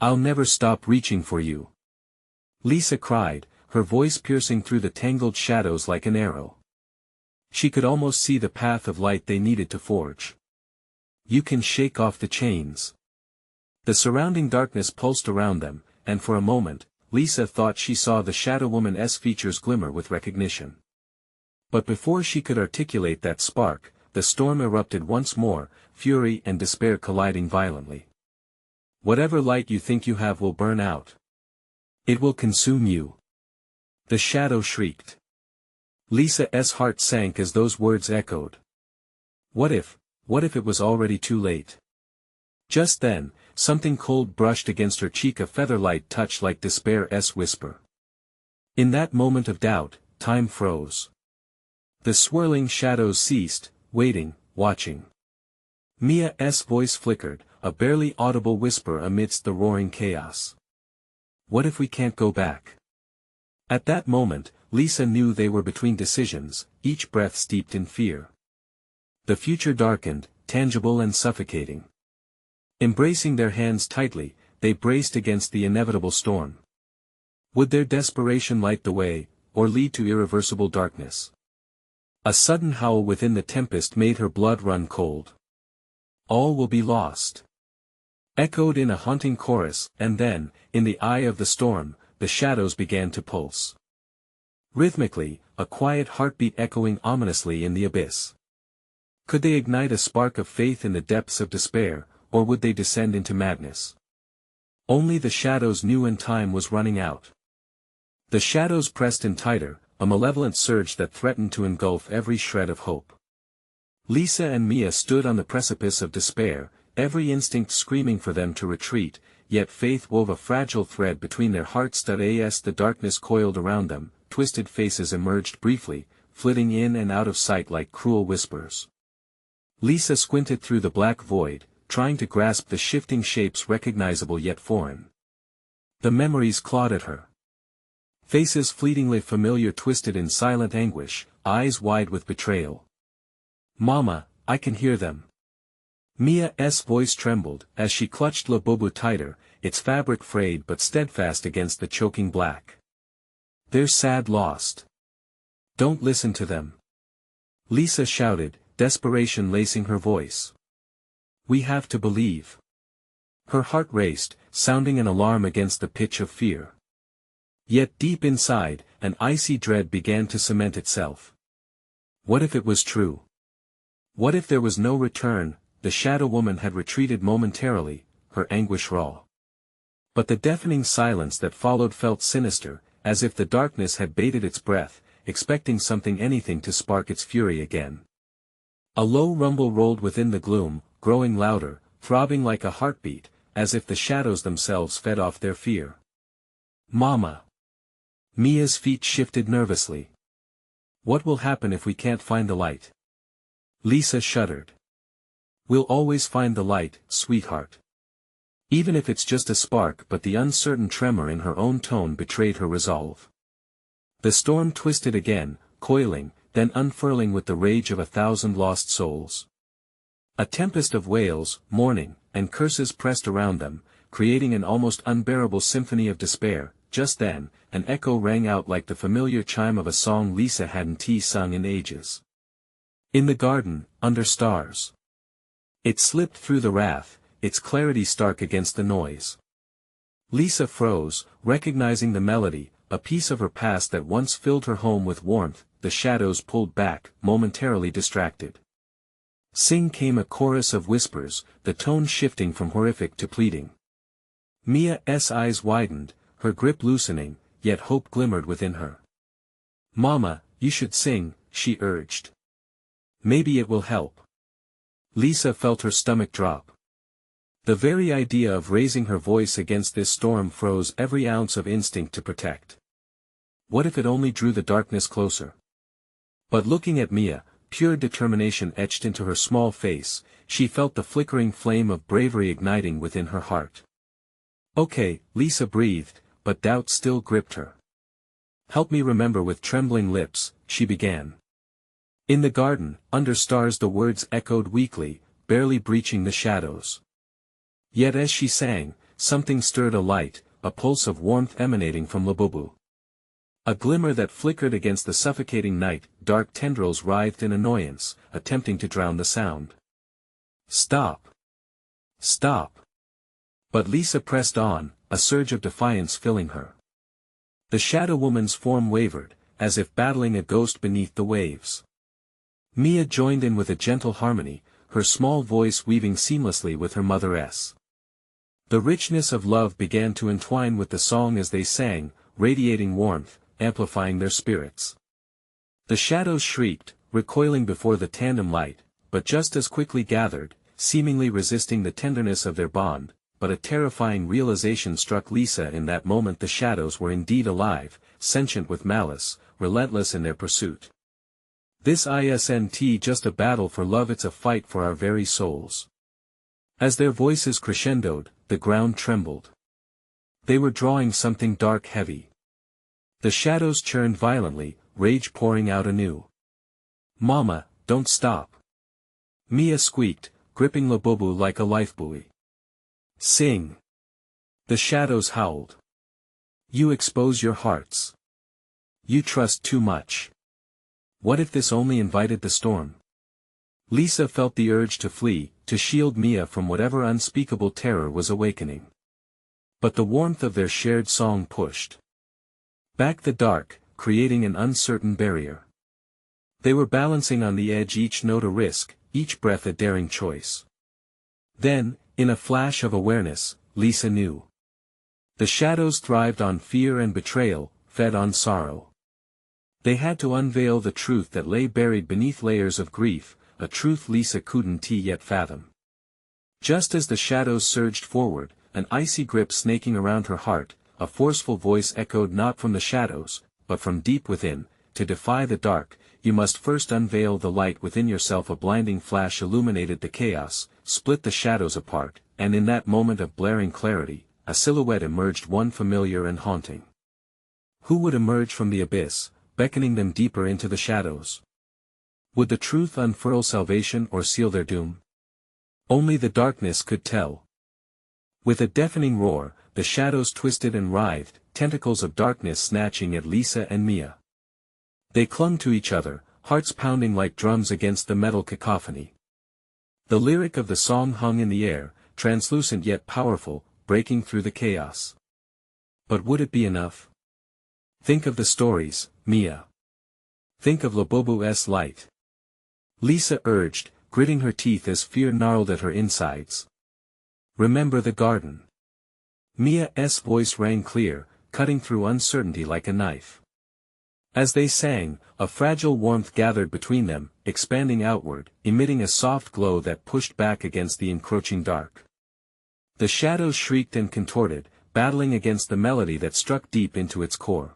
"I'll never stop reaching for you," Lisa cried, her voice piercing through the tangled shadows like an arrow. She could almost see the path of light they needed to forge. "You can shake off the chains." The surrounding darkness pulsed around them, and for a moment, Lisa thought she saw the shadow woman's features glimmer with recognition. But before she could articulate that spark, the storm erupted once more, fury and despair colliding violently. "Whatever light you think you have will burn out. It will consume you." The shadow shrieked. Lisa's heart sank as those words echoed. What if it was already too late? Just then, something cold brushed against her cheek, a feather-light touch like despair's whisper. In that moment of doubt, time froze. The swirling shadows ceased, waiting, watching. Mia's voice flickered, a barely audible whisper amidst the roaring chaos. "What if we can't go back?" At that moment, Lisa knew they were between decisions, each breath steeped in fear. The future darkened, tangible and suffocating. Embracing their hands tightly, they braced against the inevitable storm. Would their desperation light the way, or lead to irreversible darkness. A sudden howl within the tempest made her blood run cold. All will be lost. Echoed in a haunting chorus, and then, in the eye of the storm, the shadows began to pulse. Rhythmically, a quiet heartbeat echoing ominously in the abyss. Could they ignite a spark of faith in the depths of despair, or would they descend into madness? Only the shadows knew, and time was running out. The shadows pressed in tighter, a malevolent surge that threatened to engulf every shred of hope. Lisa and Mia stood on the precipice of despair, every instinct screaming for them to retreat, yet faith wove a fragile thread between their hearts. As the darkness coiled around them, twisted faces emerged briefly, flitting in and out of sight like cruel whispers. Lisa squinted through the black void, trying to grasp the shifting shapes recognizable yet foreign. The memories clawed at her. Faces fleetingly familiar twisted in silent anguish, eyes wide with betrayal. "Mama, I can hear them." Mia's voice trembled, as she clutched Labubu tighter, its fabric frayed but steadfast against the choking black. "They're sad lost. Don't listen to them." Lisa shouted, desperation lacing her voice. "We have to believe." Her heart raced, sounding an alarm against the pitch of fear. Yet deep inside, an icy dread began to cement itself. What if it was true? What if there was no return? The Shadow Woman had retreated momentarily, her anguish raw. But the deafening silence that followed felt sinister, as if the darkness had bated its breath, expecting anything to spark its fury again. A low rumble rolled within the gloom, growing louder, throbbing like a heartbeat, as if the shadows themselves fed off their fear. "Mama!" Mia's feet shifted nervously. "What will happen if we can't find the light?" Lisa shuddered. "We'll always find the light, sweetheart. Even if it's just a spark." But the uncertain tremor in her own tone betrayed her resolve. The storm twisted again, coiling, then unfurling with the rage of 1,000 lost souls. A tempest of wails, mourning, and curses pressed around them, creating an almost unbearable symphony of despair. Just then, an echo rang out like the familiar chime of a song Lisa hadn't sung in ages. "In the garden, under stars." It slipped through the wrath, its clarity stark against the noise. Lisa froze, recognizing the melody, a piece of her past that once filled her home with warmth. The shadows pulled back, momentarily distracted. Sing came a chorus of whispers, the tone shifting from horrific to pleading. Mia's eyes widened, her grip loosening, yet hope glimmered within her. "Mama, you should sing," she urged. "Maybe it will help." Lisa felt her stomach drop. The very idea of raising her voice against this storm froze every ounce of instinct to protect. What if it only drew the darkness closer? But looking at Mia, pure determination etched into her small face, she felt the flickering flame of bravery igniting within her heart. "Okay," Lisa breathed, but doubt still gripped her. "Help me remember." With trembling lips, she began. "In the garden, under stars." The words echoed weakly, barely breaching the shadows. Yet as she sang, something stirred, a light, a pulse of warmth emanating from Labubu. A glimmer that flickered against the suffocating night. Dark tendrils writhed in annoyance, attempting to drown the sound. "Stop! Stop!" But Lisa pressed on, a surge of defiance filling her. The Shadow Woman's form wavered, as if battling a ghost beneath the waves. Mia joined in with a gentle harmony, her small voice weaving seamlessly with her mother's. The richness of love began to entwine with the song as they sang, radiating warmth, amplifying their spirits. The shadows shrieked, recoiling before the tandem light, but just as quickly gathered, seemingly resisting the tenderness of their bond. But a terrifying realization struck Lisa in that moment: the shadows were indeed alive, sentient with malice, relentless in their pursuit. This isn't just a battle for love, it's a fight for our very souls. As their voices crescendoed, the ground trembled. They were drawing something dark, heavy. The shadows churned violently, rage pouring out anew. "Mama, don't stop!" Mia squeaked, gripping Labubu like a lifebuoy. "Sing!" The shadows howled. "You expose your hearts. You trust too much. What if this only invited the storm? Lisa felt the urge to flee, to shield Mia from whatever unspeakable terror was awakening. But the warmth of their shared song pushed back the dark, creating an uncertain barrier. They were balancing on the edge, each note a risk, each breath a daring choice. Then, in a flash of awareness, Lisa knew. The shadows thrived on fear and betrayal, fed on sorrow. They had to unveil the truth that lay buried beneath layers of grief, a truth Lisa couldn't yet fathom. Just as the shadows surged forward, an icy grip snaking around her heart, a forceful voice echoed not from the shadows, but from deep within, to defy the dark, you must first unveil the light within yourself. A blinding flash illuminated the chaos, split the shadows apart, and in that moment of blaring clarity, a silhouette emerged, one familiar and haunting. Who would emerge from the abyss, beckoning them deeper into the shadows? Would the truth unfurl salvation or seal their doom? Only the darkness could tell. With a deafening roar, the shadows twisted and writhed, tentacles of darkness snatching at Lisa and Mia. They clung to each other, hearts pounding like drums against the metal cacophony. The lyric of the song hung in the air, translucent yet powerful, breaking through the chaos. But would it be enough? Think of the stories, Mia. Think of Labubu's light. Lisa urged, gritting her teeth as fear gnarled at her insides. Remember the garden. Mia's voice rang clear, cutting through uncertainty like a knife. As they sang, a fragile warmth gathered between them, expanding outward, emitting a soft glow that pushed back against the encroaching dark. The shadows shrieked and contorted, battling against the melody that struck deep into its core.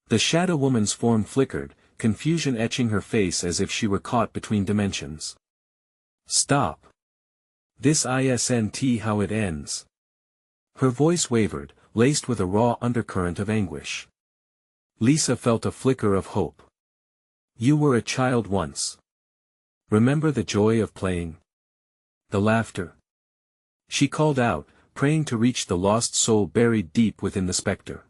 The shadow woman's form flickered, confusion etching her face as if she were caught between dimensions. Stop. This isn't how it ends. Her voice wavered, laced with a raw undercurrent of anguish. Lisa felt a flicker of hope. You were a child once. Remember the joy of playing? The laughter. She called out, praying to reach the lost soul buried deep within the specter.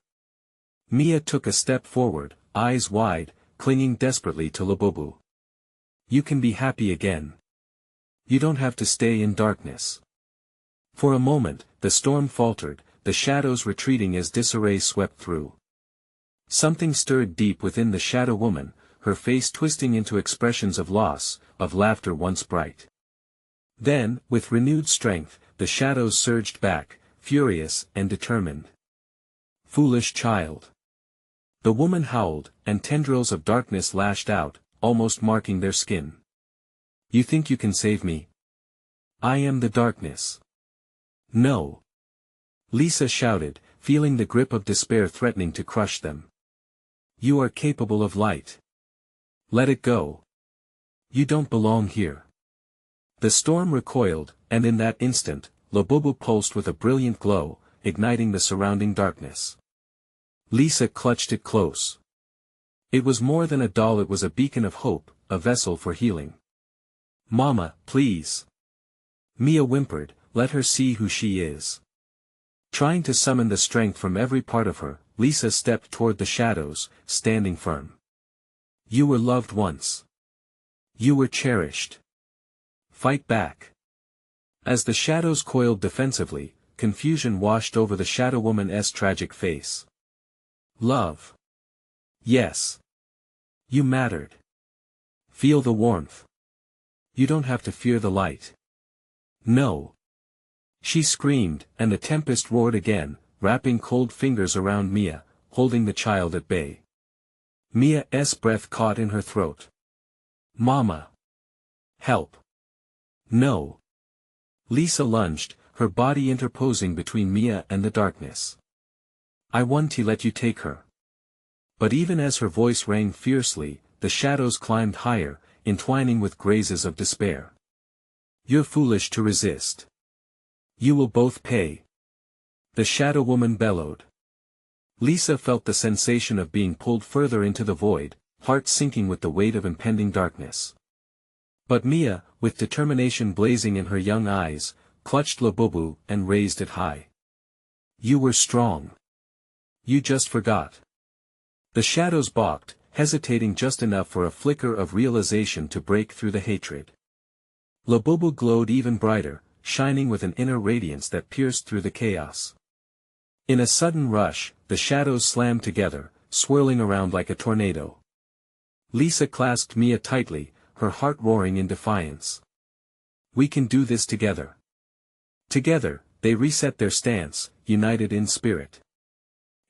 Mia took a step forward, eyes wide, clinging desperately to Labubu. You can be happy again. You don't have to stay in darkness. For a moment, the storm faltered, the shadows retreating as disarray swept through. Something stirred deep within the shadow woman, her face twisting into expressions of loss, of laughter once bright. Then, with renewed strength, the shadows surged back, furious and determined. Foolish child. The woman howled, and tendrils of darkness lashed out, almost marking their skin. You think you can save me? I am the darkness. No. Lisa shouted, feeling the grip of despair threatening to crush them. You are capable of light. Let it go. You don't belong here. The storm recoiled, and in that instant, Labubu pulsed with a brilliant glow, igniting the surrounding darkness. Lisa clutched it close. It was more than a doll, it was a beacon of hope, a vessel for healing. Mama, please. Mia whimpered, let her see who she is. Trying to summon the strength from every part of her, Lisa stepped toward the shadows, standing firm. You were loved once. You were cherished. Fight back. As the shadows coiled defensively, confusion washed over the shadow woman's tragic face. Love. Yes. You mattered. Feel the warmth. You don't have to fear the light. No. She screamed, and the tempest roared again, wrapping cold fingers around Mia, holding the child at bay. Mia's breath caught in her throat. Mama. Help. No. Lisa lunged, her body interposing between Mia and the darkness. I want to let you take her. But even as her voice rang fiercely, the shadows climbed higher, entwining with grazes of despair. You're foolish to resist. You will both pay. The shadow woman bellowed. Lisa felt the sensation of being pulled further into the void, heart sinking with the weight of impending darkness. But Mia, with determination blazing in her young eyes, clutched Labubu and raised it high. You were strong. You just forgot. The shadows balked, hesitating just enough for a flicker of realization to break through the hatred. Labubu glowed even brighter, shining with an inner radiance that pierced through the chaos. In a sudden rush, the shadows slammed together, swirling around like a tornado. Lisa clasped Mia tightly, her heart roaring in defiance. We can do this together. Together, they reset their stance, united in spirit.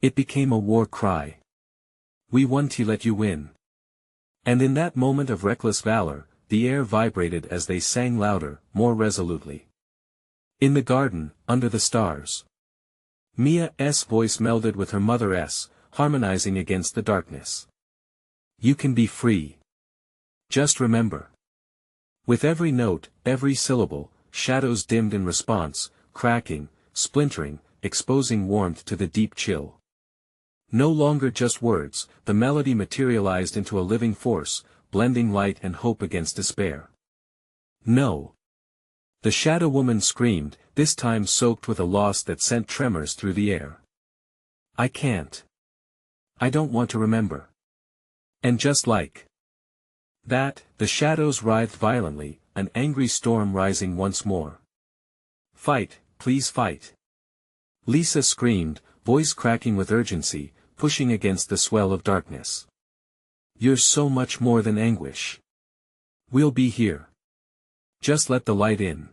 It became a war cry. We won to let you win. And in that moment of reckless valor, the air vibrated as they sang louder, more resolutely. In the garden, under the stars. Mia's voice melded with her mother's, harmonizing against the darkness. You can be free. Just remember. With every note, every syllable, shadows dimmed in response, cracking, splintering, exposing warmth to the deep chill. No longer just words, the melody materialized into a living force, blending light and hope against despair. No. The shadow woman screamed, this time soaked with a loss that sent tremors through the air. I can't. I don't want to remember. And just like that, the shadows writhed violently, an angry storm rising once more. Fight, please fight. Lisa screamed, voice cracking with urgency, pushing against the swell of darkness. You're so much more than anguish. We'll be here. Just let the light in.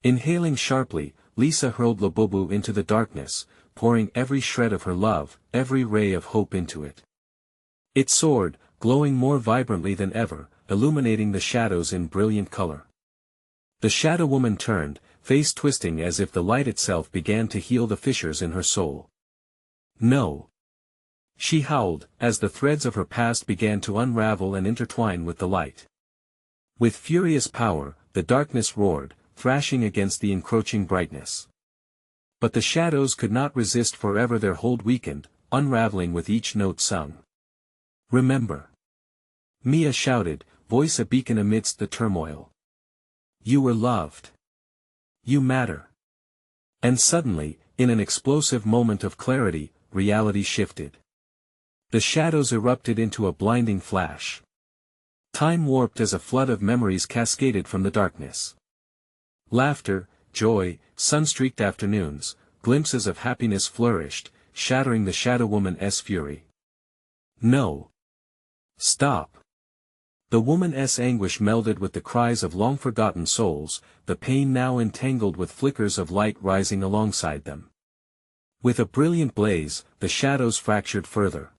Inhaling sharply, Lisa hurled Labubu into the darkness, pouring every shred of her love, every ray of hope into it. It soared, glowing more vibrantly than ever, illuminating the shadows in brilliant color. The shadow woman turned, face twisting as if the light itself began to heal the fissures in her soul. No. She howled, as the threads of her past began to unravel and intertwine with the light. With furious power, the darkness roared, thrashing against the encroaching brightness. But the shadows could not resist forever, their hold weakened, unraveling with each note sung. Remember. Mia shouted, voice a beacon amidst the turmoil. You were loved. You matter. And suddenly, in an explosive moment of clarity, reality shifted. The shadows erupted into a blinding flash. Time warped as a flood of memories cascaded from the darkness. Laughter, joy, sun-streaked afternoons, glimpses of happiness flourished, shattering the shadow woman's fury. No. Stop. The woman's anguish melded with the cries of long-forgotten souls, the pain now entangled with flickers of light rising alongside them. With a brilliant blaze, the shadows fractured further.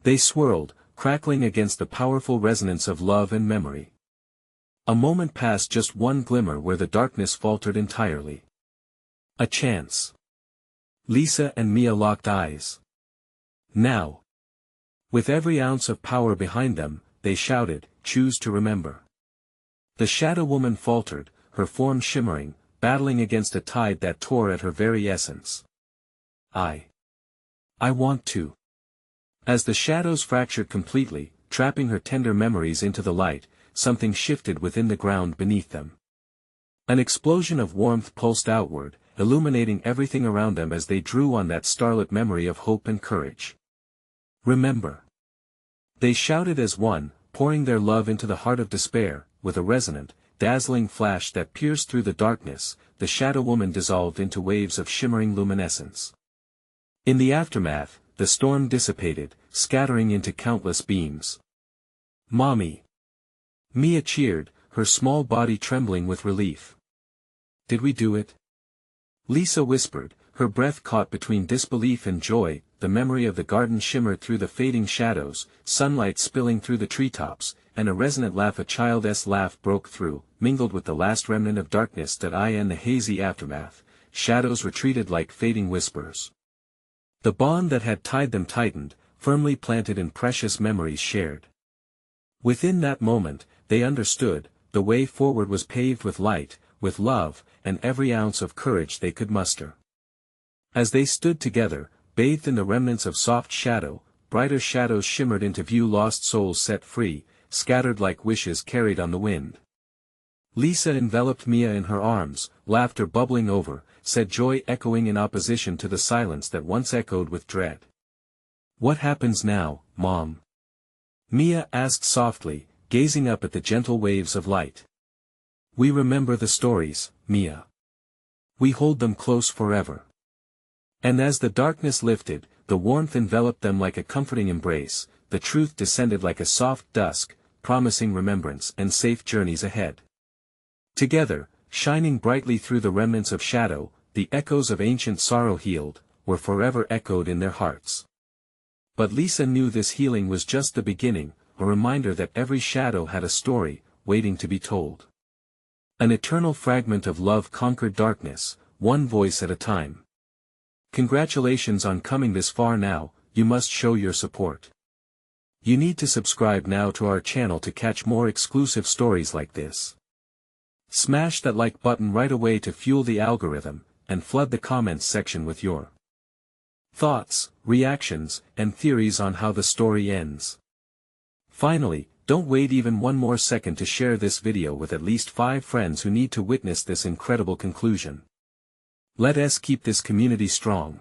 They swirled, crackling against the powerful resonance of love and memory. A moment passed, just one glimmer where the darkness faltered entirely. A chance. Lisa and Mia locked eyes. Now. With every ounce of power behind them, they shouted, choose to remember. The shadow woman faltered, her form shimmering, battling against a tide that tore at her very essence. I want to. As the shadows fractured completely, trapping her tender memories into the light, something shifted within the ground beneath them. An explosion of warmth pulsed outward, illuminating everything around them as they drew on that starlit memory of hope and courage. Remember. They shouted as one, pouring their love into the heart of despair. With a resonant, dazzling flash that pierced through the darkness, the shadow woman dissolved into waves of shimmering luminescence. In the aftermath, the storm dissipated, scattering into countless beams. Mommy! Mia cheered, her small body trembling with relief. Did we do it? Lisa whispered, her breath caught between disbelief and joy. The memory of the garden shimmered through the fading shadows, sunlight spilling through the treetops, and a resonant laugh, a child's laugh, broke through, mingled with the last remnant of darkness that in the hazy aftermath, shadows retreated like fading whispers. The bond that had tied them tightened, firmly planted in precious memories shared. Within that moment, they understood, the way forward was paved with light, with love, and every ounce of courage they could muster. As they stood together, bathed in the remnants of soft shadow, brighter shadows shimmered into view, lost souls set free, scattered like wishes carried on the wind. Lisa enveloped Mia in her arms, laughter bubbling over, said joy echoing in opposition to the silence that once echoed with dread. What happens now, Mom? Mia asked softly, gazing up at the gentle waves of light. We remember the stories, Mia. We hold them close forever. And as the darkness lifted, the warmth enveloped them like a comforting embrace, the truth descended like a soft dusk, promising remembrance and safe journeys ahead. Together, shining brightly through the remnants of shadow, the echoes of ancient sorrow healed, were forever echoed in their hearts. But Lisa knew this healing was just the beginning, a reminder that every shadow had a story, waiting to be told. An eternal fragment of love conquered darkness, one voice at a time. Congratulations on coming this far now, you must show your support. You need to subscribe now to our channel to catch more exclusive stories like this. Smash that like button right away to fuel the algorithm, and flood the comments section with your thoughts, reactions, and theories on how the story ends. Finally, don't wait even one more second to share this video with at least 5 friends who need to witness this incredible conclusion. Let us keep this community strong.